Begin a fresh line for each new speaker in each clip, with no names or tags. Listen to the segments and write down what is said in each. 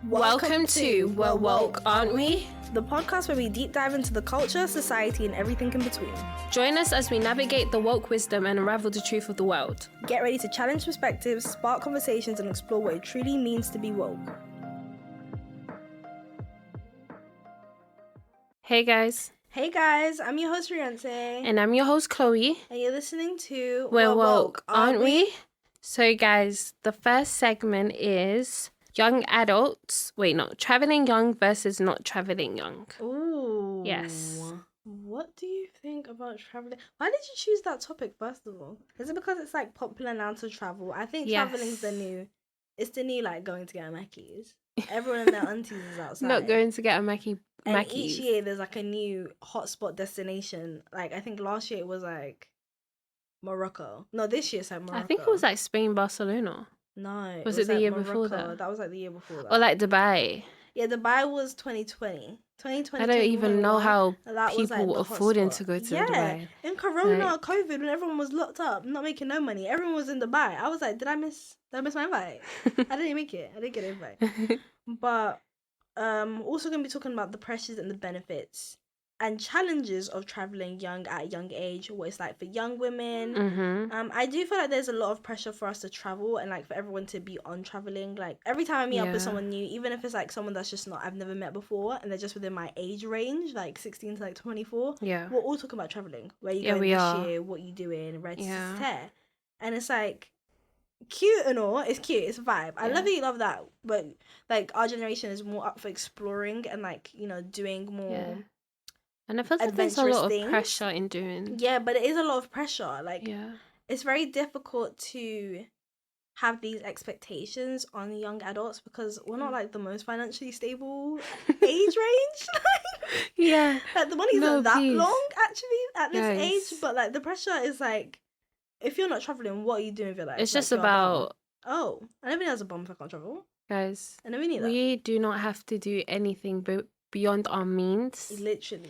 Welcome to We're Woke, aren't we?
The podcast where we deep dive into the culture, society, and everything in between.
Join us as we navigate the woke wisdom and unravel the truth of the world.
Get ready to challenge perspectives, spark conversations, and explore what it truly means to be woke.
Hey guys.
Hey guys, I'm your host Riance.
And I'm your host Chloe.
And you're listening to
We're Woke, aren't we? So guys, the first segment is young adults. Wait, no. Traveling young versus not traveling young.
Ooh.
Yes.
What do you think about traveling? Why did you choose that topic, first of all? Is it because it's like popular now to travel? I think traveling's the new like going to get a Mackey's. Everyone and their aunties is outside.
Not going to get a Mackey's.
And each year there's like a new hotspot destination. Like I think last year it was like Morocco. No, this year it's like Morocco.
I think it was like Spain, Barcelona.
No.
Was it the
like
year
Morocco.
before that?
That was like the year before that.
Or like Dubai.
Yeah, Dubai was 2020. 2020.
I don't even know how people were affording to go to Dubai.
In Corona, COVID, when everyone was locked up, not making no money, everyone was in Dubai. I was like, did I miss my invite? I didn't make it. I didn't get an invite. But also going to be talking about the pressures and the benefits and challenges of traveling young at a young age, what it's like for young women.
Mm-hmm.
I do feel like there's a lot of pressure for us to travel and like for everyone to be on traveling. Like every time I meet up with someone new, even if it's like someone that's just not I've never met before and they're just within my age range, like 16 to like 24, we're all talking about traveling. Where you going this year, what you doing, red tear. And it's like cute and all, it's cute, it's a vibe. I love that, but like our generation is more up for exploring and like, you know, doing more
and I feel like there's a lot of pressure in doing.
Yeah, but it is a lot of pressure. Like, it's very difficult to have these expectations on young adults because we're not like the most financially stable age range. Like the money's not that long actually at this age, but like the pressure is like, if you're not traveling, what are you doing with your life?
It's
like,
just about.
Oh, I never knew I was a bum if I can't travel.
Guys,
I never knew that.
We do not have to do anything beyond our means.
Literally.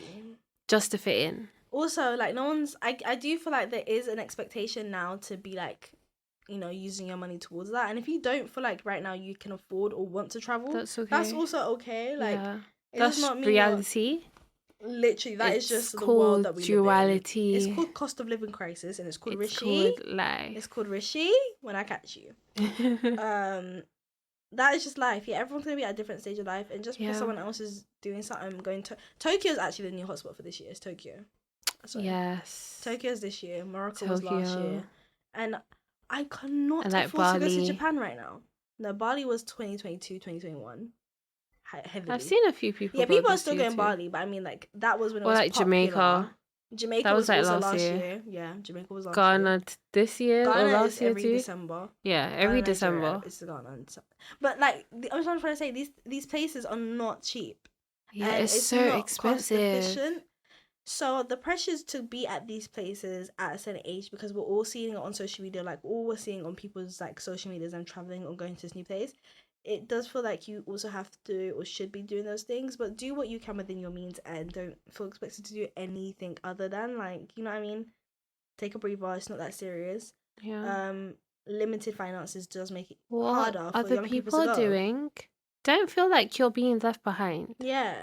Just to fit in.
Also, like no one's. I do feel like there is an expectation now to be like, you know, using your money towards that. And if you don't feel like right now you can afford or want to travel,
that's okay.
That's also okay. Like
that's not reality.
Literally, that is just the world that we
duality.
Live in. It's called cost of living crisis, and it's called
life.
It's called Rishi when I catch you. That is just life. Yeah, everyone's gonna be at a different stage of life, and just because someone else is doing something, going to Tokyo is actually the new hotspot for this year. It's Tokyo. Sorry.
Yes.
Tokyo's this year. Morocco was last year, and I cannot afford
Bali.
to go to Japan right now. No, Bali was 2022, 2021. Heavily.
I've seen a few people.
Yeah, people are still going Bali, but I mean, like that was when it was
like
popular.
Jamaica
that was like
also
last year. Yeah, Jamaica was last
Year.
year.
This year
Ghana
or last
is
year
every
too?
December.
Yeah, every December.
It's Ghana and December. But like, I'm trying to say these places are not cheap.
Yeah, it's so expensive.
So the pressures to be at these places at a certain age, because we're all seeing it on social media, like all we're seeing on people's like social medias and traveling or going to this new place, it does feel like you also have to or should be doing those things, but do what you can within your means and don't feel expected to do anything other than, like, you know what I mean? Take a breather, it's not that serious.
Yeah.
Limited finances does make it
what
harder for
other
young
people
to go.
Are doing. Don't feel like you're being left behind.
Yeah.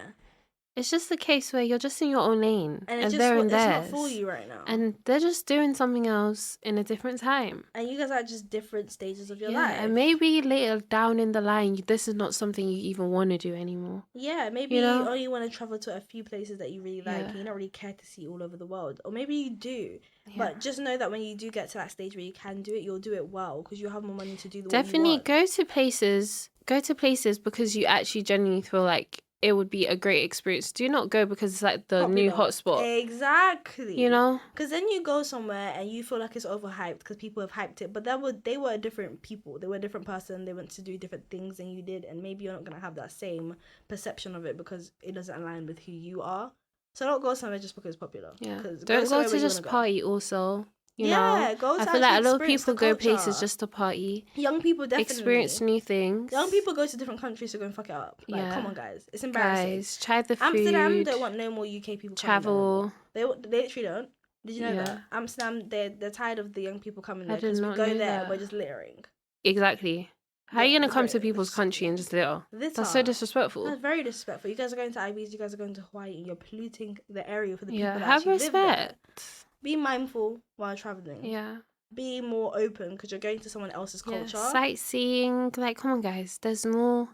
It's just the case where you're just in your own lane and
it's
they're in theirs.
It's not for you right now.
And they're just doing something else in a different time.
And you guys are at just different stages of your life.
And maybe later down in the line, this is not something you even want to do anymore.
Yeah, maybe you only want to travel to a few places that you really like and you don't really care to see all over the world. Or maybe you do. Yeah. But just know that when you do get to that stage where you can do it, you'll do it well because you'll have more money to do the
Definitely
what you want.
Go to places because you actually genuinely feel like it would be a great experience. Do not go because it's like the new hotspot.
Exactly.
You know?
Because then you go somewhere and you feel like it's overhyped because people have hyped it. But they were different people. They were a different person. They went to do different things than you did. And maybe you're not going to have that same perception of it because it doesn't align with who you are. So don't go somewhere just because it's popular.
Yeah. Don't go to just party also. You know,
go to
I feel like a lot of people go places just to party.
Young people definitely
experience new things.
Young people go to different countries to go and fuck it up. Like, come on, guys, it's embarrassing.
Guys, try the food.
Amsterdam don't want no more UK people.
Travel.
They literally don't. Did you know that Amsterdam? They're tired of the young people coming there because we go there. We're just littering.
Exactly. How are you going to come to people's country and just litter? That's so disrespectful.
That's very disrespectful. You guys are going to Ibiza, you guys are going to Hawaii, and you're polluting the area for the people that
have
actually live there.
respect.
Be mindful while traveling.
Yeah.
Be more open because you're going to someone else's culture.
Sightseeing. Like, come on, guys. There's more.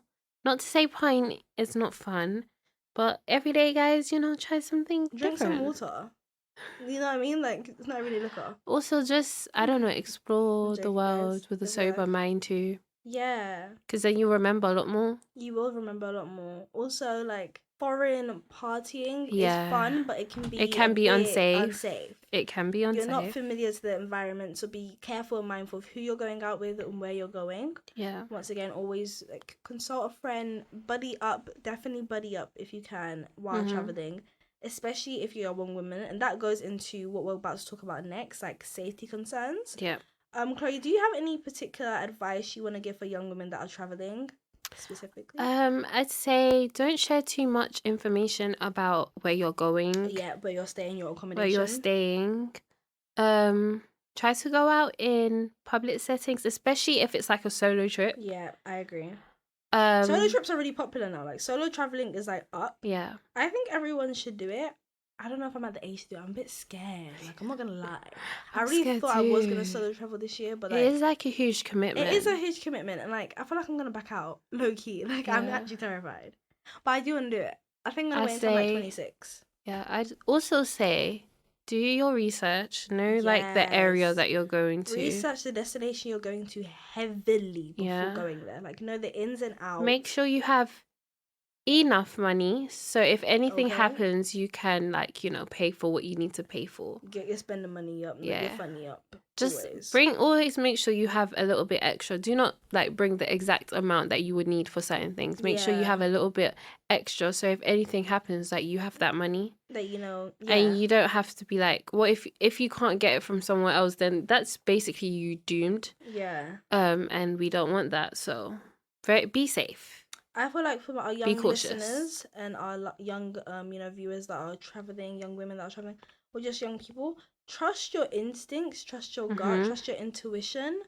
Not to say pint is not fun, but every day, guys, try something
Drink
different.
some water. You know what I mean? Like, it's not really liquor.
Also, just, I don't know, explore the world with a sober mind too.
Yeah.
Because then you remember a lot more.
You will remember a lot more. Also, like, foreign partying is fun, but it can be unsafe.
It can be unsafe.
You're not familiar to the environment, so be careful and mindful of who you're going out with and where you're going.
Yeah.
Once again, always like consult a friend, definitely buddy up if you can while traveling, especially if you're a young woman. And that goes into what we're about to talk about next, like safety concerns.
Yeah.
Chloe, do you have any particular advice you want to give for young women that are traveling? Specifically,
I'd say don't share too much information about where you're going.
Yeah, where you're staying, your accommodation.
Where you're staying. Try to go out in public settings, especially if it's like a solo trip.
Yeah, I agree. Solo trips are really popular now. Like solo traveling is like up.
Yeah.
I think everyone should do it. I don't know if I'm at the age to do it. I'm a bit scared. Like, I'm not gonna lie. I really thought I was gonna solo travel this year, but like,
it is like a huge commitment.
It is a huge commitment, and like I feel like I'm gonna back out low key. Like I'm actually terrified, but I do want to do it. I think I'm gonna wait until like 26.
Yeah, I'd also say do your research. Know like the area that you're going to.
Research the destination you're going to heavily before going there. Like know the ins and outs.
Make sure you have enough money so if anything happens you can pay for what you need to pay for.
Get your spending money up, get your funny up.
Just always make sure you have a little bit extra. Do not bring the exact amount that you would need for certain things. Make sure you have a little bit extra so if anything happens you have that money
that
and you don't have to be like, what if you can't get it from somewhere else, then that's basically you doomed. And we don't want that, so be safe.
I feel like for our young listeners and our young, viewers that are traveling, young women that are traveling, or just young people, trust your instincts, trust your gut, trust your intuition.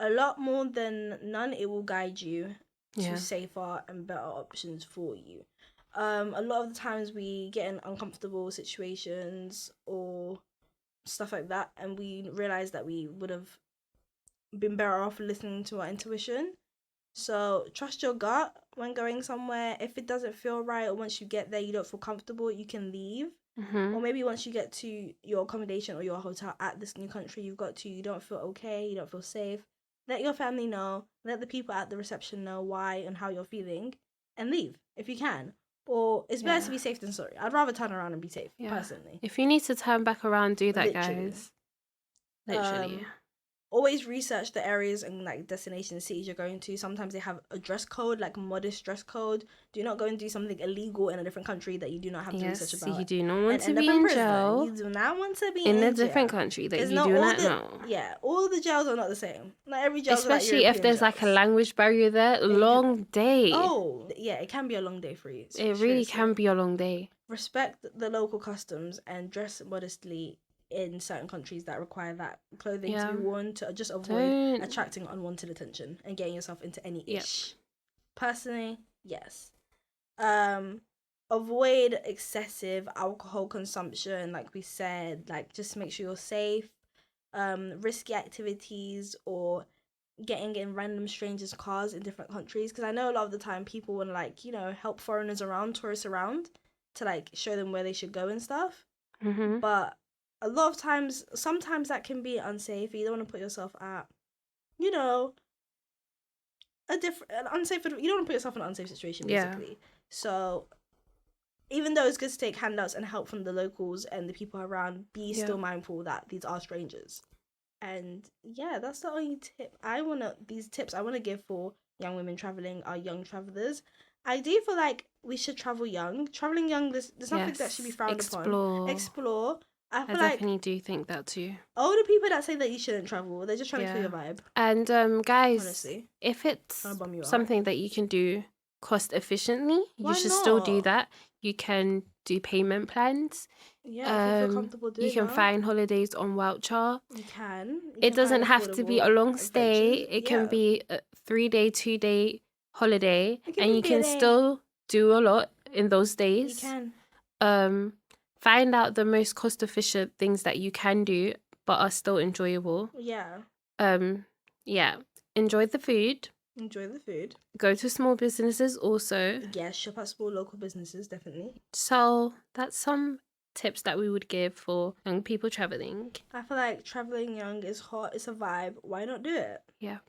A lot more than none, it will guide you to safer and better options for you. A lot of the times we get in uncomfortable situations or stuff like that, and we realize that we would have been better off listening to our intuition. So trust your gut when going somewhere. If it doesn't feel right or once you get there you don't feel comfortable, you can leave. Or maybe once you get to your accommodation or your hotel at this new country you don't feel okay, you don't feel safe, let your family know, let the people at the reception know why and how you're feeling, and leave if you can. Or it's better to be safe than sorry. I'd rather turn around and be safe, personally.
If you need to turn back around, do that, guys. Literally.
Always research the areas and destination cities you're going to. Sometimes they have a dress code, modest dress code. Do not go and do something illegal in a different country that you do not have to research about.
You do not want to be in jail.
You do not want to be
in a different country that you do not know.
Yeah, all the jails are not the same. Not every jail.
Especially if there's a language barrier there. Long day.
Oh, yeah, it can be a long day for you.
It really can be a long day.
Respect the local customs and dress modestly in certain countries that require that clothing to be worn to just avoid attracting unwanted attention and getting yourself into any ish. Personally, yes. Avoid excessive alcohol consumption, like we said. Just make sure you're safe. Risky activities or getting in random strangers' cars in different countries, because I know a lot of the time people want to help foreigners around, tourists around, to show them where they should go and stuff. But a lot of times, sometimes that can be unsafe. You don't want to put yourself at, you don't want to put yourself in an unsafe situation, basically. So, even though it's good to take handouts and help from the locals and the people around, be still mindful that these are strangers. And that's the only tip I want to give for young women traveling, our young travelers. I do feel like we should travel young. Traveling young, there's nothing that should be frowned upon. Explore. I
definitely do think that too.
Older people that say that you shouldn't travel, they're just trying to feel your vibe.
And guys,
honestly,
if it's something that you can do cost efficiently, you should still do that. You can do payment plans.
Yeah, if you feel comfortable
You
doing
can
that,
find holidays on Voucher.
you can. You
It
can find
doesn't have to be a
affordable
long stay.
adventures.
It can
Yeah,
be a 3-day, 2-day holiday,
it can
and
just
you
be a
can
day.
still do a lot in those
You
days.
can.
Find out the most cost efficient things that you can do but are still enjoyable.
Yeah.
Yeah. Enjoy the food.
Enjoy the food.
Go to small businesses also.
Yeah, shop at small local businesses, definitely.
So that's some tips that we would give for young people traveling.
I feel like traveling young is hot, it's a vibe. Why not do it?
Yeah.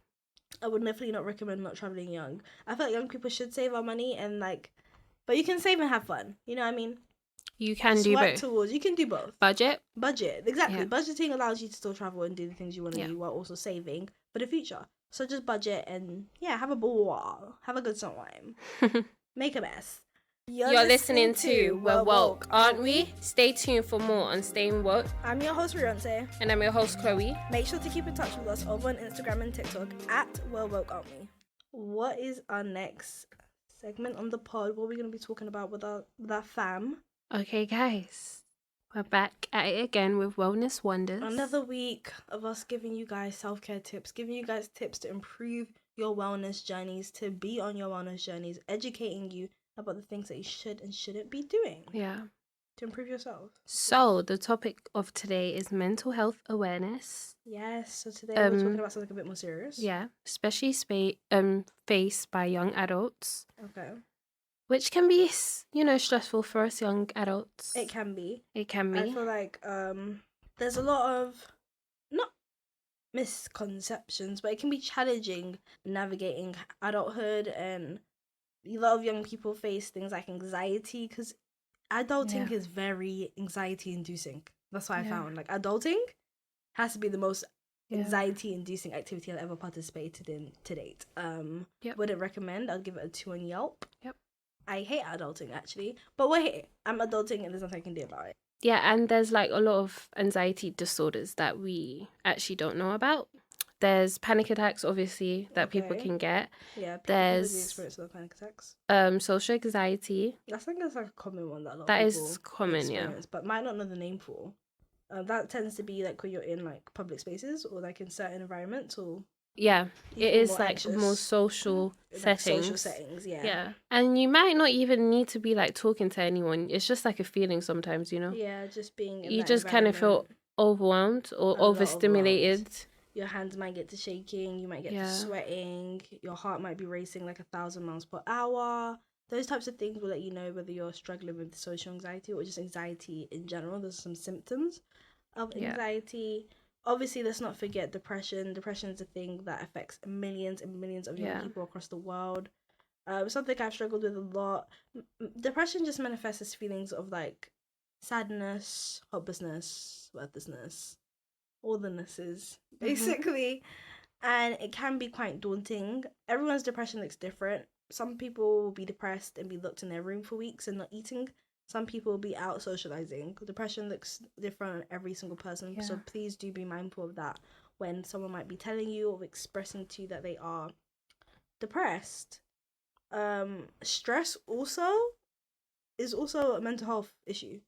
I would definitely not recommend not traveling young. I feel like young people should save our money and like, but you can save and have fun. You know what I mean?
You can
Just
do
work
both.
towards. You can do both.
Budget.
Exactly.
Yeah.
Budgeting allows you to still travel and do the things you want to do while also saving for the future. So just budget and have a ball, have a good time, make a mess.
You're listening to We're Woke, aren't we? Stay tuned for more on Staying Woke.
I'm your host, Riante.
And I'm your host, Chloe.
Make sure to keep in touch with us over on Instagram and TikTok at We're Woke, aren't we? What is our next segment on the pod? What are we going to be talking about with our fam?
Okay, guys. We're back at it again with Wellness Wonders.
Another week of us giving you guys self-care tips, giving you guys tips to improve your wellness journeys, to be on your wellness journeys, educating you about the things that you should and shouldn't be doing.
Yeah.
To improve yourself.
So, the topic of today is mental health awareness.
Yes, so today we're talking about something a bit more serious.
Yeah, especially faced by young adults.
Okay.
Which can be, stressful for us young adults.
It can be.
It can be.
I feel like there's a lot of, not misconceptions, but it can be challenging navigating adulthood, and a lot of young people face things like anxiety because adulting is very anxiety inducing. That's what I found. Like, adulting has to be the most anxiety inducing activity I've ever participated in to date. Wouldn't recommend. I'll give it a 2 on Yelp.
Yep.
I hate adulting actually, but we're here. I'm adulting and there's nothing I can do about it.
Yeah, and there's like a lot of anxiety disorders that we actually don't know about. There's panic attacks, obviously, that people can get.
Yeah, people
there's
experience with panic attacks.
Social anxiety.
I think that's like a common one that a lot
that
of people
is common,
experience, but might not know the name for. That tends to be like when you're in like public spaces or like in certain environments, or
it is like
anxious.
more social settings.
Social settings,
Yeah, and you might not even need to be like talking to anyone. It's just like a feeling sometimes,
Yeah, just being.
You just kind of feel overwhelmed or overstimulated.
Your hands might get to shaking. You might get to sweating. Your heart might be racing like 1,000 miles per hour. Those types of things will let you know whether you're struggling with social anxiety or just anxiety in general. There's some symptoms of anxiety. Obviously, let's not forget depression. Depression is a thing that affects millions and millions of young people across the world. Something I've struggled with a lot. Depression just manifests as feelings of like sadness, hopelessness, worthlessness, all the nesses, basically. And it can be quite daunting. Everyone's depression looks different. Some people will be depressed and be locked in their room for weeks and not eating. Some people will be out socializing. Depression looks different on every single person. So please do be mindful of that when someone might be telling you or expressing to you that they are depressed. Stress is also a mental health issue.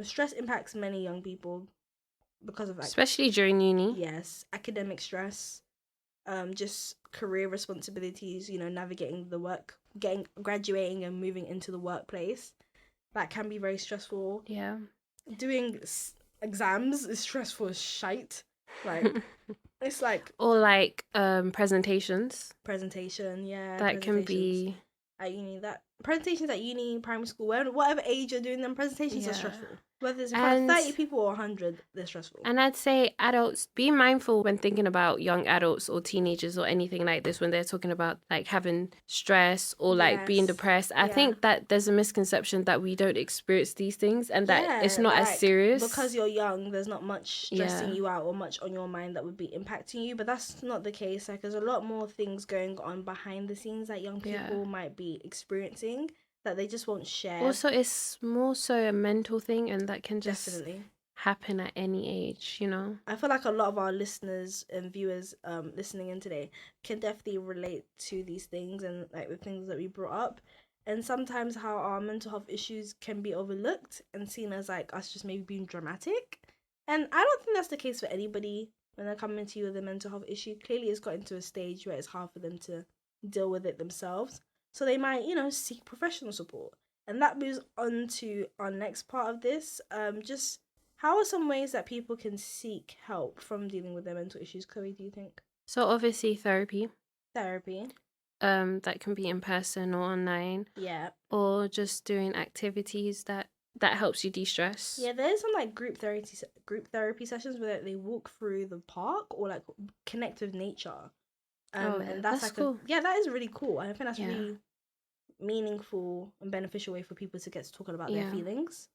Stress impacts many young people because of
especially during uni.
Yes, academic stress, just career responsibilities, navigating the work, graduating and moving into the workplace. That can be very stressful. Yeah. Doing exams is stressful as shite. Like, it's like...
Or like presentations.
Presentation, yeah.
That can be...
At uni, presentations at uni, primary school, whatever age you're doing them, presentations are stressful. Whether it's in front of 30 people or 100, they're stressful.
And I'd say adults, be mindful when thinking about young adults or teenagers or anything like this when they're talking about like having stress or like being depressed. I think that there's a misconception that we don't experience these things and that it's not as serious.
Because you're young, there's not much stressing you out or much on your mind that would be impacting you. But that's not the case. Like, there's a lot more things going on behind the scenes that young people might be experiencing that they just won't share.
Also, it's more so a mental thing, and that can just happen at any age,
I feel like a lot of our listeners and viewers listening in today can definitely relate to these things and like the things that we brought up. and sometimes how our mental health issues can be overlooked and seen as like us just maybe being dramatic. And I don't think that's the case for anybody when they're coming to you with a mental health issue. Clearly, it's gotten to a stage where it's hard for them to deal with it themselves. So they might, seek professional support. And that moves on to our next part of this. Just how are some ways that people can seek help from dealing with their mental issues? Chloe, do you think?
So obviously therapy.
Therapy.
That can be in person or online.
Yeah.
Or just doing activities that helps you de-stress.
Yeah, there's some like group therapy sessions where they walk through the park or like connect with nature. And that's like
cool.
that is really cool. I think that's really meaningful and beneficial way for people to get to talking about their feelings,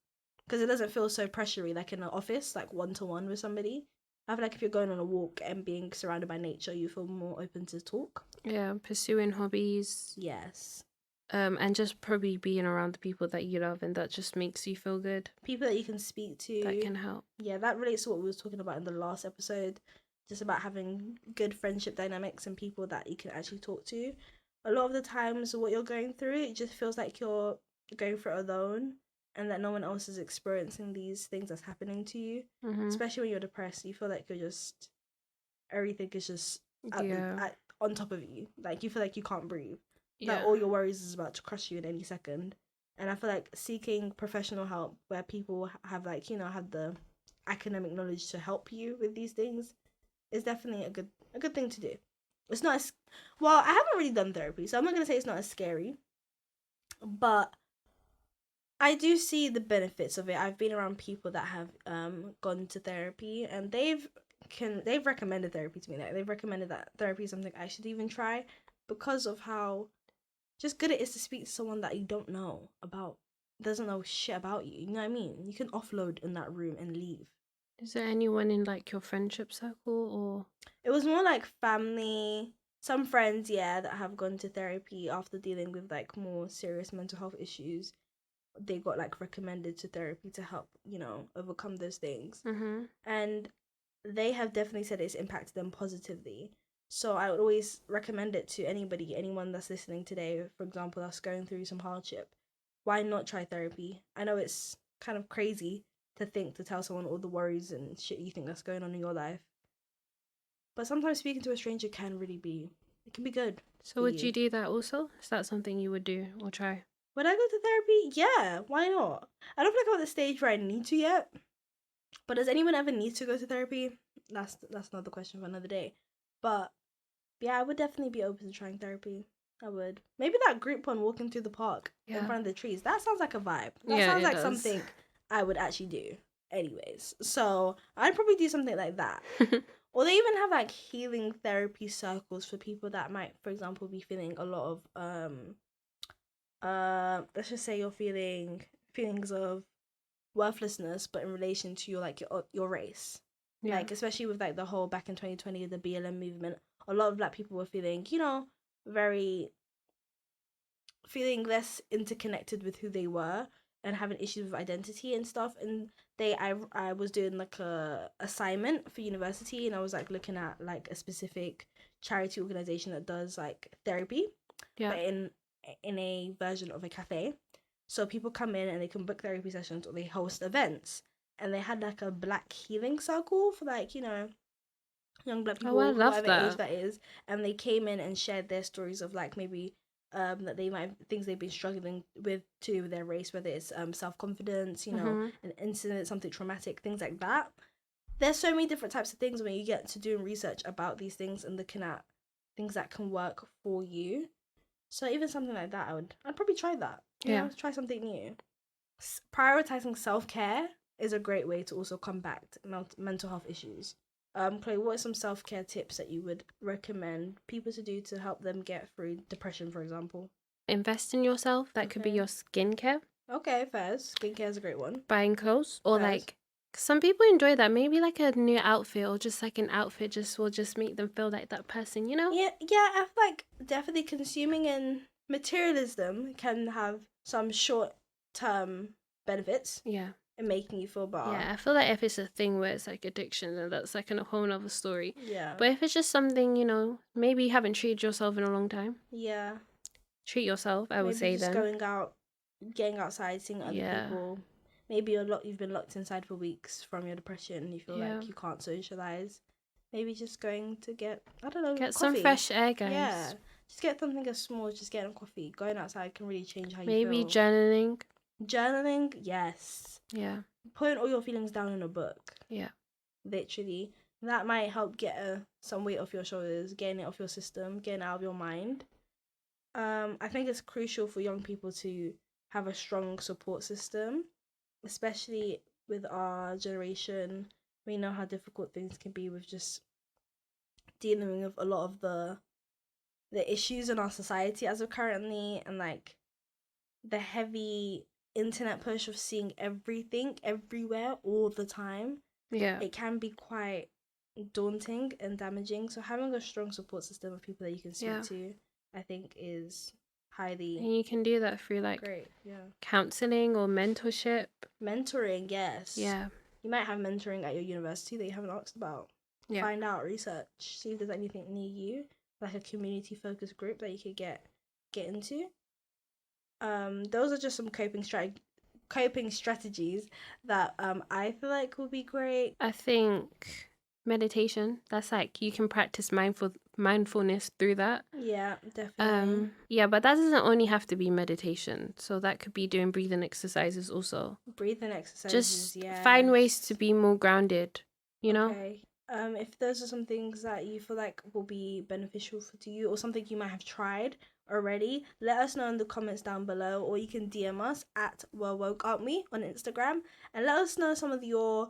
because it doesn't feel so pressury like in an office, like one-to-one with somebody. I feel like if you're going on a walk and being surrounded by nature, you feel more open to talk.
Yeah, pursuing hobbies.
Yes.
And just probably being around the people that you love, and that just makes you feel good.
People that you can speak to.
That can help.
Yeah, that relates to what we was talking about in the last episode, just about having good friendship dynamics and people that you can actually talk to. A lot of the times what you're going through, it just feels like you're going through it alone, and that no one else is experiencing these things that's happening to you. Especially when you're depressed, you feel like everything is just on top of you. Like you feel like you can't breathe. Like all your worries is about to crush you in any second. And I feel like seeking professional help where people have have the academic knowledge to help you with these things is definitely a good thing to do. It's not as well, I haven't really done therapy, so I'm not gonna say it's not as scary, but I do see the benefits of it. I've been around people that have gone to therapy, and they've recommended therapy to me. Like, they've recommended that therapy is something I should even try because of how just good it is to speak to someone that you don't know about, doesn't know shit about you. You know what I mean? You can offload in that room and leave.
Is there anyone in like your friendship circle, or?
It was more like family, some friends, that have gone to therapy after dealing with like more serious mental health issues. They got like recommended to therapy to help, overcome those things. And they have definitely said it's impacted them positively. So I would always recommend it to anyone that's listening today, for example, that's going through some hardship. Why not try therapy? I know it's kind of crazy to tell someone all the worries and shit you think that's going on in your life. But sometimes speaking to a stranger it can be good.
So would you do that also? Is that something you would do or try?
Would I go to therapy? Yeah, why not? I don't feel like I'm at the stage where I need to yet. But does anyone ever need to go to therapy? That's another question for another day. But yeah, I would definitely be open to trying therapy. I would. Maybe that group one walking through the park in front of the trees. That sounds like a vibe. That sounds like something I would actually do. Anyways, so I'd probably do something like that. Or they even have like healing therapy circles for people that might, for example, be feeling a lot of let's just say you're feeling feelings of worthlessness, but in relation to your race. Like especially with like the whole back in 2020 the BLM movement, a lot of Black people were feeling feeling less interconnected with who they were and having issues with identity and stuff. And I was doing like a assignment for university, and I was like looking at like a specific charity organization that does like therapy, but in a version of a cafe. So people come in and they can book therapy sessions, or they host events. And they had like a Black healing circle for like, young Black people, whatever age that is. And they came in and shared their stories of like maybe that they might things they've been struggling with to do with their race, whether it's self-confidence, an incident, something traumatic, things like that. There's so many different types of things when you get to doing research about these things and looking at things that can work for you. So even something like that, I'd probably try that. Try something new. Prioritizing self-care is a great way to also combat mental health issues. Chloe, what are some self-care tips that you would recommend people to do to help them get through depression, for example?
Invest in yourself. That could be your skincare.
Okay, fairs. Skincare is a great one.
Buying clothes, or like some people enjoy that. Maybe like a new outfit, or just like an outfit will just make them feel like that person,
Yeah, I feel like definitely consuming in materialism can have some short-term benefits.
Yeah.
And making you feel better.
Yeah, I feel like if it's a thing where it's like addiction, then that's like a whole nother story.
Yeah.
But if it's just something, maybe you haven't treated yourself in a long time.
Yeah.
treat yourself, I would
Maybe
say
just
then.
going out, getting outside, seeing other people. Maybe you've been locked inside for weeks from your depression and you feel like you can't socialize. Maybe just going to get, I don't know,
get
coffee.
some fresh air, guys.
Yeah, just get something as small, just getting a coffee. Going outside can really change how you
Maybe
feel. Journaling, yes.
Yeah.
Putting all your feelings down in a book.
Yeah.
Literally. That might help get some weight off your shoulders, getting it off your system, getting it out of your mind. I think it's crucial for young people to have a strong support system, especially with our generation. We know how difficult things can be with just dealing with a lot of the issues in our society as of currently, and like the heavy internet push of seeing everything everywhere all the time.
Yeah.
It can be quite daunting and damaging. So having a strong support system of people that you can speak to, I think, is highly.
And you can do that through like counseling or mentorship.
Mentoring, yes.
Yeah.
You might have mentoring at your university that you haven't asked about. Yeah. Find out, research, see if there's anything near you, like a community focused group that you could get into. Those are just some coping strategies that I feel like would be great.
I think meditation, that's like you can practice mindfulness through that.
Yeah, definitely.
Yeah, but that doesn't only have to be meditation. So that could be doing breathing exercises also.
Breathing exercises,
just find ways to be more grounded, you know?
Okay. If those are some things that you feel like will be beneficial to you, or something you might have tried already, let us know in the comments down below, or you can DM us at Woke Aren't We on Instagram, and let us know some of your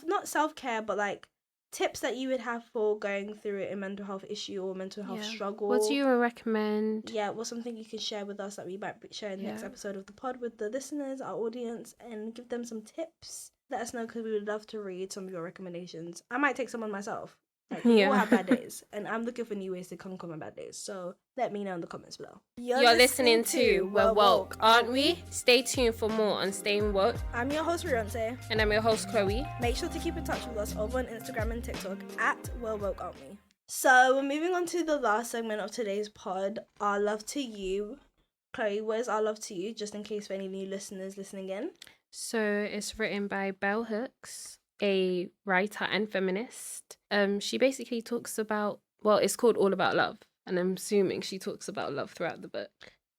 not self-care, but like tips that you would have for going through a mental health issue or mental health struggle.
What do you recommend?
Yeah, what's something you can share with us that we might share in the next episode of the pod with the listeners, our audience, and give them some tips. Let us know, because we would love to read some of your recommendations. I might take some on myself. Like, we all have bad days, and I'm looking for new ways to conquer my bad days. So let me know in the comments below.
You're listening to We're Woke, Aren't We? Stay tuned for more on Staying Woke.
I'm your host, Riante.
And I'm your host, Chloe.
Make sure to keep in touch with us over on Instagram and TikTok at We're Woke, Aren't We? So we're moving on to the last segment of today's pod, Our Love to You. Chloe, what is Our Love to You, just in case for any new listeners listening in?
So it's written by Bell Hooks, a writer and feminist. She basically talks about, well, it's called All About Love, and I'm assuming she talks about love throughout the book.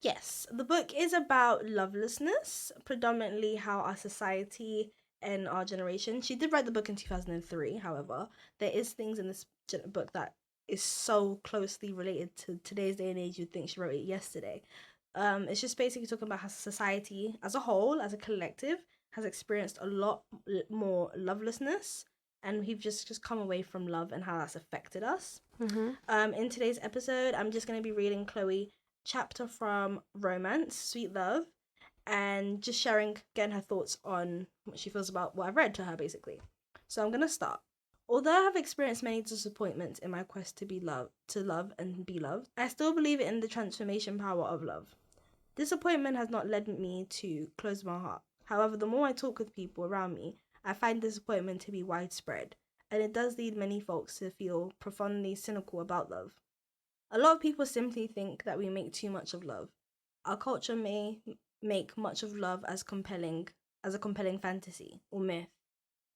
Yes, the book is about lovelessness, predominantly how our society and our generation. She did write the book in 2003, however, there is things in this book that is so closely related to today's day and age, you'd think she wrote it yesterday. It's just basically talking about how society as a whole, as a collective, has experienced a lot more lovelessness, and we've just come away from love and how that's affected us.
Mm-hmm.
In today's episode, I'm just going to be reading Chloe chapter from Romance, Sweet Love, and just getting her thoughts on what she feels about what I've read to her, basically. So I'm going to start. Although I have experienced many disappointments in my quest to love and be loved, I still believe in the transformation power of love. Disappointment has not led me to close my heart. However, the more I talk with people around me, I find disappointment to be widespread, and it does lead many folks to feel profoundly cynical about love. A lot of people simply think that we make too much of love. Our culture may make much of love as a compelling fantasy or myth,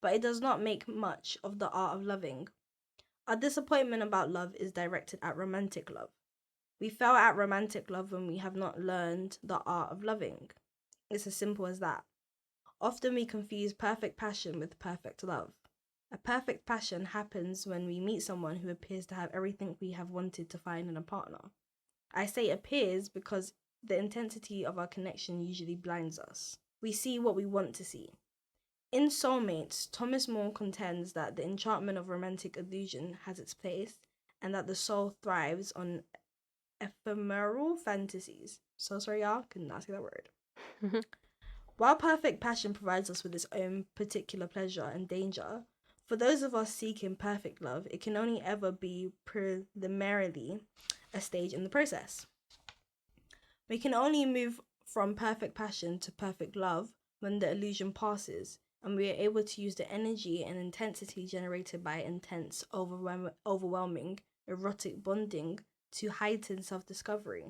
but it does not make much of the art of loving. Our disappointment about love is directed at romantic love. We fail at romantic love when we have not learned the art of loving. It's as simple as that. Often we confuse perfect passion with perfect love. A perfect passion happens when we meet someone who appears to have everything we have wanted to find in a partner. I say appears because the intensity of our connection usually blinds us. We see what we want to see. In Soulmates, Thomas More contends that the enchantment of romantic illusion has its place, and that the soul thrives on ephemeral fantasies. So sorry, y'all, could not say that word. While perfect passion provides us with its own particular pleasure and danger, for those of us seeking perfect love, it can only ever be preliminarily a stage in the process. We can only move from perfect passion to perfect love when the illusion passes, and we are able to use the energy and intensity generated by intense, overwhelming, erotic bonding to heighten self-discovery.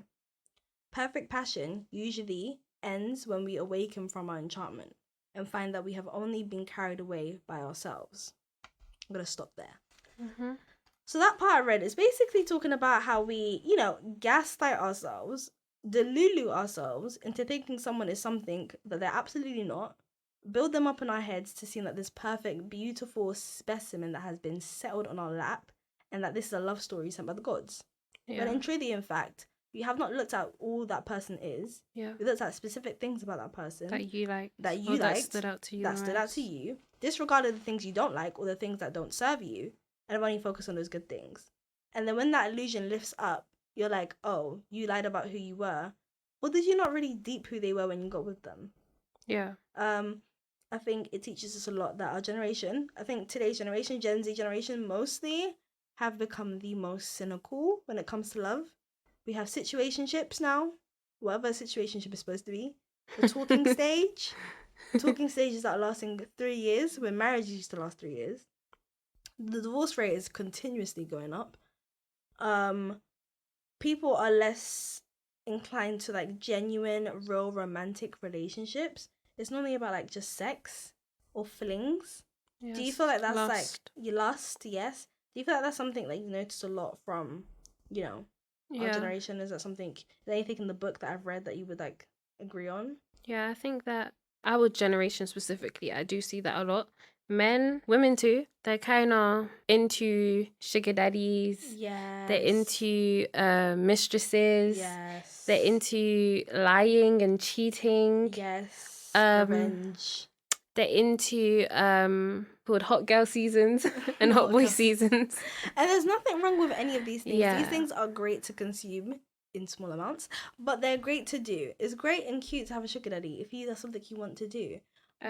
Perfect passion usually ends when we awaken from our enchantment and find that we have only been carried away by ourselves. I'm going to stop there.
Mm-hmm.
So that part I read is basically talking about how we, gaslight ourselves, delulu ourselves into thinking someone is something that they're absolutely not, build them up in our heads to seem like this perfect, beautiful specimen that has been settled on our lap, and that this is a love story sent by the gods.
Yeah.
But in truly, in fact, you have not looked at all that person is.
Yeah.
You looked at specific things about that person
that you liked,
that
stood out to you.
That stood out to you. Disregarded the things you don't like or the things that don't serve you, and only focus on those good things. And then when that illusion lifts up, you're like, oh, you lied about who you were. Well, did you not really deep who they were when you got with them?
Yeah.
I think it teaches us a lot that our generation, I think today's generation, Gen Z generation mostly, have become the most cynical when it comes to love. We have situationships now, whatever a situationship is supposed to be. The talking stage. Talking stages that are lasting 3 years, when marriage used to last 3 years. The divorce rate is continuously going up. People are less inclined to like genuine, real romantic relationships. It's normally about like just sex or flings.
Yes.
Do you feel like that's
Lust.
like you lust? Yes. Do you feel like that's something that you notice a lot from, our generation? Is that something? Is there anything in the book that I've read that you would like agree on?
Yeah, I think that our generation specifically, I do see that a lot. Men, women too, they're kind of into sugar daddies.
Yes.
They're into mistresses.
Yes.
They're into lying and cheating.
Yes. Revenge.
They're into called hot girl seasons and hot boy seasons.
And there's nothing wrong with any of these things.
Yeah.
These things are great to consume in small amounts, but they're great to do. It's great and cute to have a sugar daddy if that's something you want to do.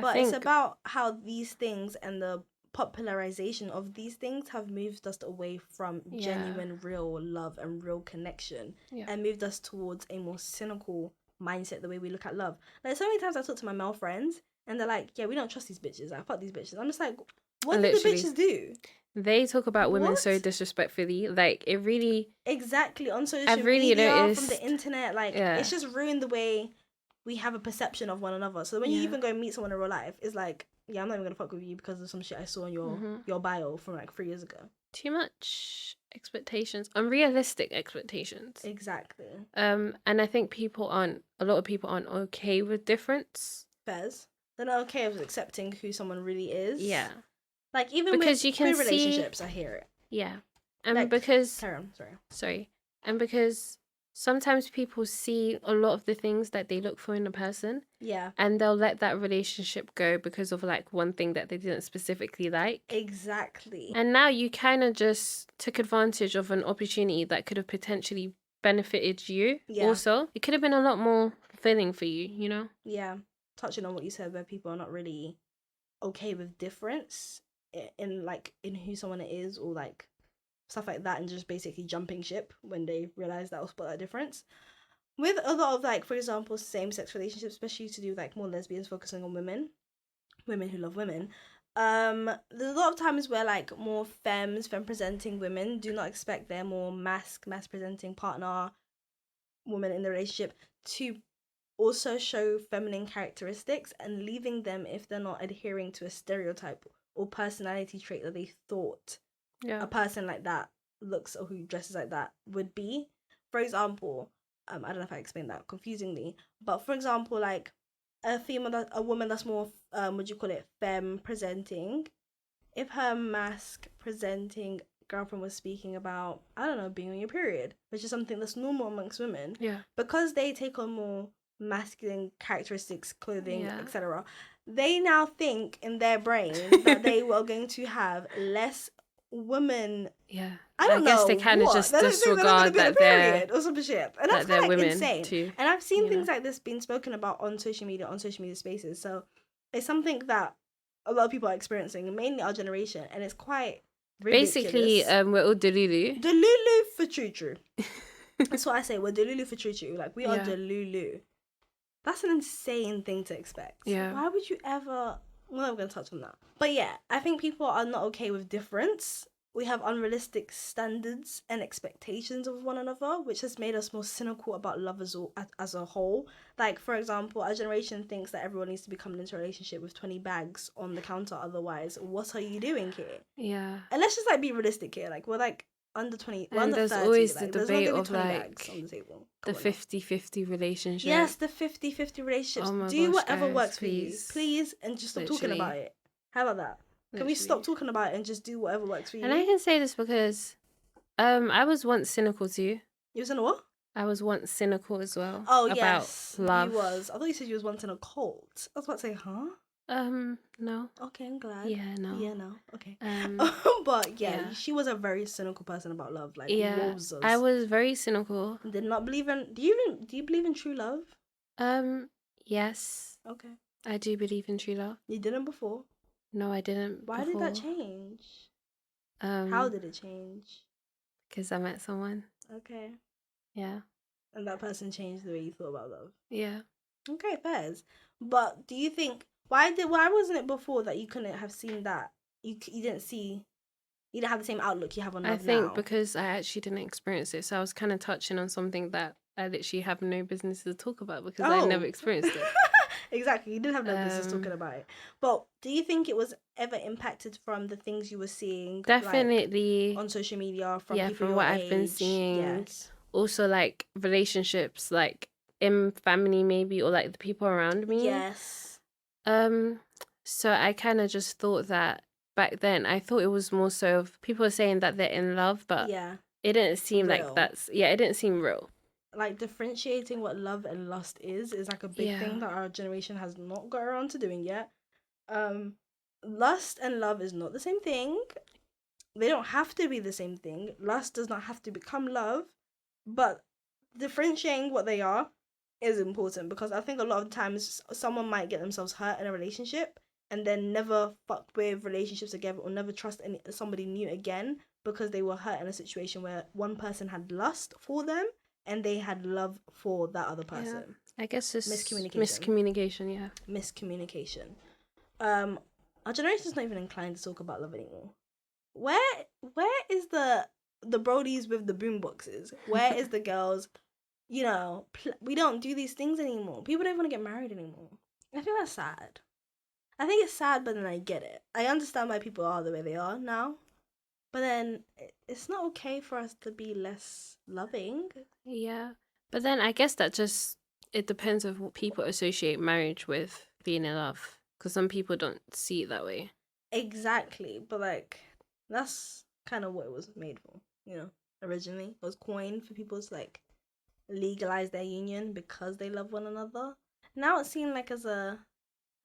But it's about how these things and the popularization of these things have moved us away from genuine, real love and real connection, and moved us towards a more cynical mindset, the way we look at love. Like, so many times I talk to my male friends and they're like, yeah, we don't trust these bitches. Like, fuck these bitches. I'm just like, what do the bitches do?
They talk about women so disrespectfully. Like, it really...
Exactly. On social media, from the internet. Like, it's just ruined the way we have a perception of one another. So when you even go and meet someone in real life, it's like, yeah, I'm not even gonna fuck with you because of some shit I saw in your bio from like 3 years ago.
Too much expectations, unrealistic expectations.
Exactly.
And I think a lot of people aren't okay with difference.
Fairs. They're not okay with accepting who someone really is.
Yeah.
Like, even because with queer relationships, I hear it.
Yeah. And
like,
because...
Carry on,
sorry. And because sometimes people see a lot of the things that they look for in a person.
Yeah.
And they'll let that relationship go because of like one thing that they didn't specifically like.
Exactly.
And now you kind of just took advantage of an opportunity that could have potentially benefited you. Yeah. Also, it could have been a lot more fulfilling for you, you know?
Yeah. Touching on what you said, where people are not really okay with difference in who someone is, or like stuff like that, and just basically jumping ship when they realize that will spot that difference. With a lot of like, for example, same-sex relationships, especially to do with like more lesbians focusing on women who love women, there's a lot of times where like more femme presenting women do not expect their more mass presenting partner, woman in the relationship, to also show feminine characteristics, and leaving them if they're not adhering to a stereotype or personality trait that they thought a person like that looks or who dresses like that would be. For example, I don't know if I explained that confusingly, but for example, like a woman that's more femme presenting, if her masc presenting girlfriend was speaking about, I don't know, being on your period, which is something that's normal amongst women, because they take on more masculine characteristics, clothing, etc., they now think in their brain that they were going to have less women. I guess
they kind of just disregard that they're
or some shit, and that's kind of like insane
too,
and I've seen things like this being spoken about on social media spaces. So it's something that a lot of people are experiencing, mainly our generation, and it's quite ridiculous.
Basically we're all delulu
for true. That's what I say, we're delulu for true. Like, we are delulu. That's an insane thing to expect. Why would you ever... Well, I'm going to touch on that. But yeah, I think people are not okay with difference. We have unrealistic standards and expectations of one another, which has made us more cynical about love as a whole. Like, for example, our generation thinks that everyone needs to be coming into a relationship with 20 bags on the counter. Otherwise, what are you doing here?
Yeah.
And let's just, like, be realistic here. Like, we're, like, under 20, we're
And
under
there's
30.
always
Like,
the
there's not
debate
going to
of
be 20
like
bags on the table.
the 50-50 relationship.
Yes, the 50-50 relationships.
Oh my
Do
gosh,
whatever
guys,
works
please.
for you. Please, and just stop talking
Literally.
about it. How about that? Can we stop talking about it and just do whatever works for you?
And I can say this because I was once cynical too.
You was in a what?
I was once cynical as well.
Oh,
about
yes.
love.
You was. I thought you said you was once in a cult. I was about to say, huh?
No.
Okay, I'm glad.
Yeah, no.
Yeah, no. Okay. But yeah, she was a very cynical person about love. Like, loves us.
I was very cynical.
Did not believe in. Do you believe in true love?
Yes.
Okay.
I do believe in true love.
You didn't before?
No, I didn't.
Why did that change? How did it change?
Because I met someone.
Okay.
Yeah.
And that person changed the way you thought about love.
Yeah.
Okay, fairs. But do you think why wasn't it before that you couldn't have seen that? You didn't have the same outlook you have on love now?
I think because I actually didn't experience it, so I was kind of touching on something that I literally have no business to talk about because I never experienced it.
Exactly, you didn't have no business talking about it. But do you think it was ever impacted from the things you were seeing?
Definitely.
Like, on social media, from people
from
your
what
age?
I've been seeing.
Yes.
Also, like, relationships, like, in family maybe, or, like, the people around me.
Yes.
So I kind of just thought that back then, I thought it was more so of people saying that they're in love, but it didn't seem real. Like that's, it didn't seem real.
Like, differentiating what love and lust is like a big thing that our generation has not got around to doing yet. Lust and love is not the same thing. They don't have to be the same thing. Lust does not have to become love, but differentiating what they are is important, because I think a lot of times someone might get themselves hurt in a relationship and then never fuck with relationships together or never trust somebody new again because they were hurt in a situation where one person had lust for them and they had love for that other person.
Yeah. I guess it's
miscommunication. Miscommunication. Our generation's not even inclined to talk about love anymore. Where is the brodies with the boom boxes? Where is the girls? You know, we don't do these things anymore. People don't want to get married anymore. I think that's sad. I think it's sad, but then I get it. I understand why people are the way they are now. But then it's not okay for us to be less loving.
Yeah. But then I guess that just, it depends on what people associate marriage with being in love. Because some people don't see it that way.
Exactly. But, like, that's kind of what it was made for, you know, originally. It was coined for people to, like, legalize their union because they love one another. Now it's seen like as a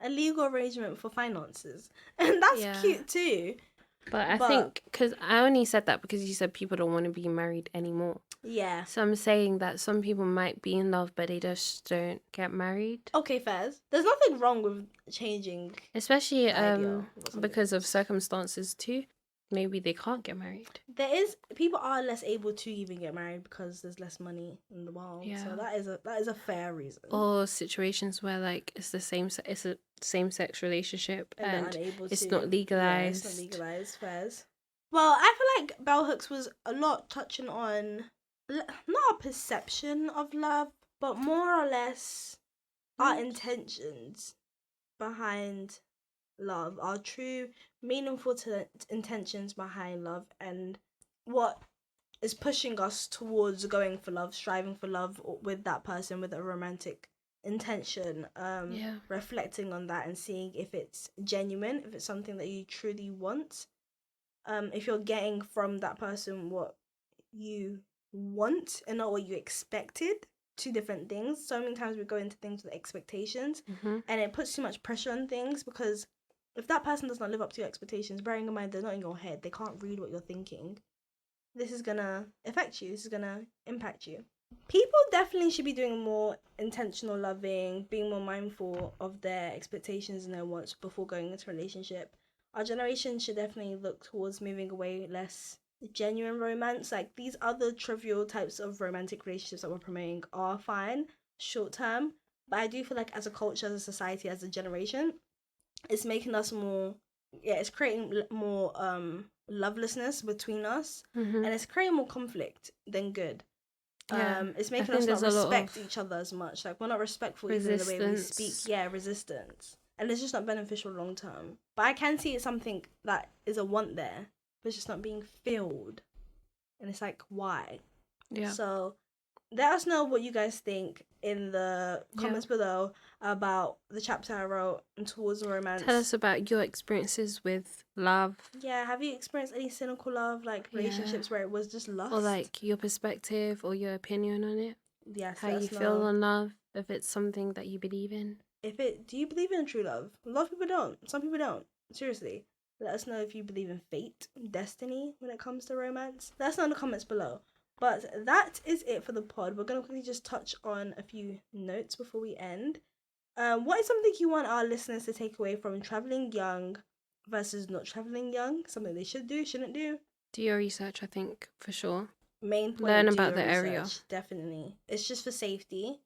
legal arrangement for finances. And that's cute too. But I
think, because I only said that because you said people don't want to be married anymore.
Yeah.
So I'm saying that some people might be in love, but they just don't get married.
Okay, fairs. There's nothing wrong with changing.
Especially because of circumstances too. Maybe they can't get married.
People are less able to even get married because there's less money in the world. Yeah. So that is a fair reason. Or
situations where like it's a same sex relationship and it's not
Yeah,
legalized.
it's not legalized. Fairs. Well, I feel like Bell Hooks was a lot touching on not a perception of love, but more or less our intentions behind love, our true meaningful intentions behind love, and what is pushing us towards going for love, striving for love with that person with a romantic intention. Reflecting on that and seeing if it's genuine, if it's something that you truly want, if you're getting from that person what you want and not what you expected. Two different things. So many times we go into things with expectations, and it puts too much pressure on things, because if that person does not live up to your expectations, bearing in mind they're not in your head, they can't read what you're thinking, this is gonna affect you, this is gonna impact you. People definitely should be doing more intentional loving, being more mindful of their expectations and their wants before going into a relationship. Our generation should definitely look towards moving away less genuine romance. Like, these other trivial types of romantic relationships that we're promoting are fine short term, but I do feel like as a culture, as a society, as a generation, it's making us more, it's creating more lovelessness between us, and it's creating more conflict than good. It's making us not respect each other as much. Like, we're not respectful even in the way we speak. Yeah, resistance. And it's just not beneficial long term. But I can see it's something that is a want there, but it's just not being filled. And it's like, why?
Yeah.
So let us know what you guys think in the comments below about the chapter I wrote and towards romance.
Tell us about your experiences with love.
Yeah, have you experienced any cynical love, like relationships where it was just lust?
Or like your perspective or your opinion on it?
Yes,
how you feel on love, if it's something that you believe in.
Do you believe in true love? A lot of people don't. Some people don't. Seriously. Let us know if you believe in fate, destiny when it comes to romance. Let us know in the comments below. But that is it for the pod. We're going to quickly just touch on a few notes before we end. What is something you want our listeners to take away from traveling young versus not traveling young? Something they should do, shouldn't do?
Do your research, I think, for sure.
Main point,
learn about the area.
Definitely. It's just for safety.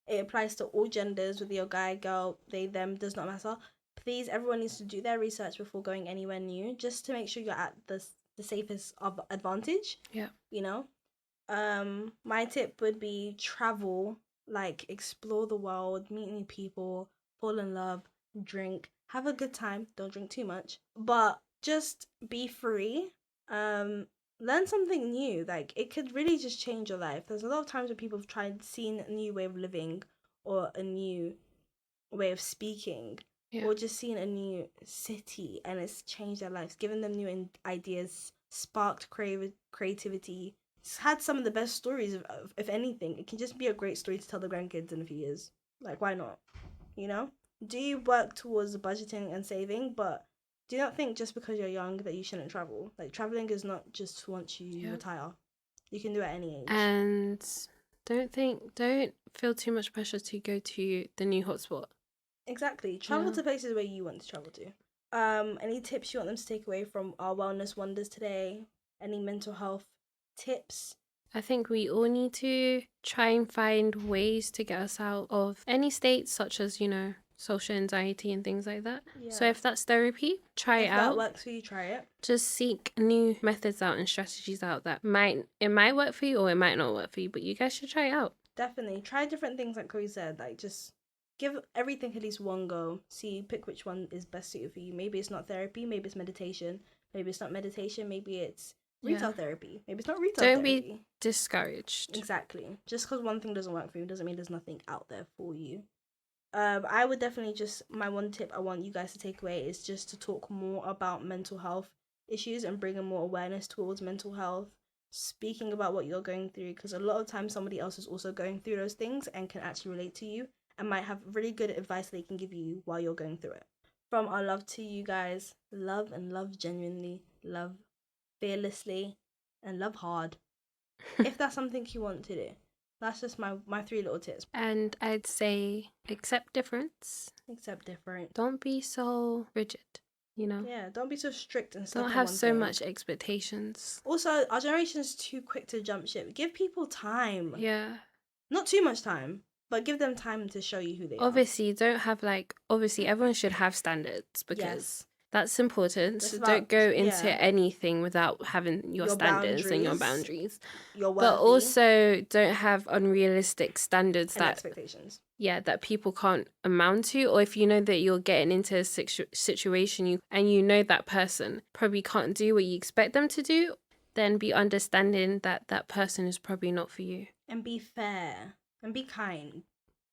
It applies to all genders, whether you're guy, girl, they, them, does not matter. Please, everyone needs to do their research before going anywhere new, just to make sure you're at the safest of advantage.
Yeah.
You know? My tip would be travel, like explore the world, meet new people, fall in love, drink, have a good time. Don't drink too much, but just be free. Learn something new. Like, it could really just change your life. There's a lot of times when people have seen a new way of living or a new way of speaking, or just seen a new city, and it's changed their lives, given them new ideas, sparked creativity. It's had some of the best stories of, if anything. It can just be a great story to tell the grandkids in a few years. Like, why not? You know? Do you work towards budgeting and saving, but do not think just because you're young that you shouldn't travel. Like, traveling is not just once you retire. You can do it at any age.
And don't feel too much pressure to go to the new hotspot.
Exactly. Travel to places where you want to travel to. Any tips you want them to take away from our wellness wonders today? Any mental health tips?
I think we all need to try and find ways to get us out of any states, such as, social anxiety and things like that. Yeah. So if that's therapy, try it out.
If that works for you, try it.
Just seek new methods out and strategies out that might work for you or it might not work for you, but you guys should try it out.
Definitely. Try different things, like Chloe said. Like, just give everything at least one go. Pick which one is best suited for you. Maybe it's not therapy, maybe it's meditation. Maybe it's not meditation, maybe it's retail therapy. Maybe it's not retail therapy.
Don't be discouraged.
Exactly. Just because one thing doesn't work for you doesn't mean there's nothing out there for you. I would definitely my one tip I want you guys to take away is just to talk more about mental health issues and bringing more awareness towards mental health, speaking about what you're going through, because a lot of times somebody else is also going through those things and can actually relate to you and might have really good advice they can give you while you're going through it. From our love to you guys, love and love genuinely, love fearlessly, and love hard. If that's something you want to do. That's just my 3 little tips.
And I'd say accept difference.
Accept different.
Don't be so rigid,
Yeah, don't be so strict and stuff.
Don't have so much expectations.
Also, our generation is too quick to jump ship. Give people time.
Yeah.
Not too much time, but give them time to show you who they are.
Obviously, don't have obviously everyone should have standards because that's important. So don't go into anything without having your standards and your boundaries. But also don't have unrealistic standards
and expectations.
Yeah, that people can't amount to. Or if you know that you're getting into a situation and you know that person probably can't do what you expect them to do, then be understanding that that person is probably not for you.
And be fair and be kind.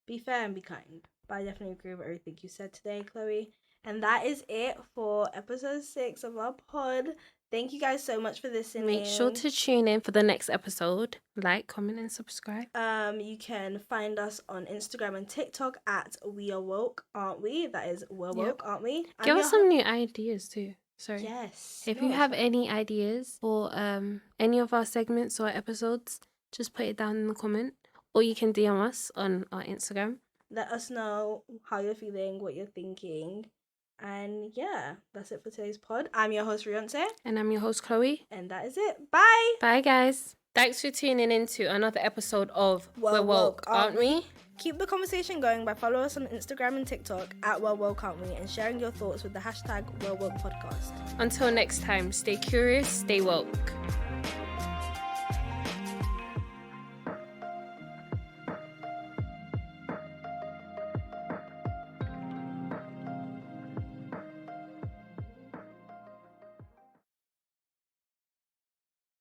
Be fair and be kind. But I definitely agree with everything you said today, Chloe. And that is it for episode 6 of our pod. Thank you guys so much for listening.
Make sure to tune in for the next episode. Like, comment, and subscribe.
You can find us on Instagram and TikTok at We Are Woke, Aren't We? That is We're Woke, Aren't We?
Give us some new ideas too. Sorry.
Yes.
If you have any ideas for any of our segments or episodes, just put it down in the comment. Or you can DM us on our Instagram.
Let us know how you're feeling, what you're thinking. And yeah, that's it for today's pod. I'm your host, Rionsé.
And I'm your host, Chloe.
And that is it. Bye.
Bye, guys. Thanks for tuning in to another episode of We're Woke, Aren't We?
Keep the conversation going by following us on Instagram and TikTok at Well Can't We, and sharing your thoughts with the hashtag WellWoke Podcast.
Until next time, stay curious, stay woke.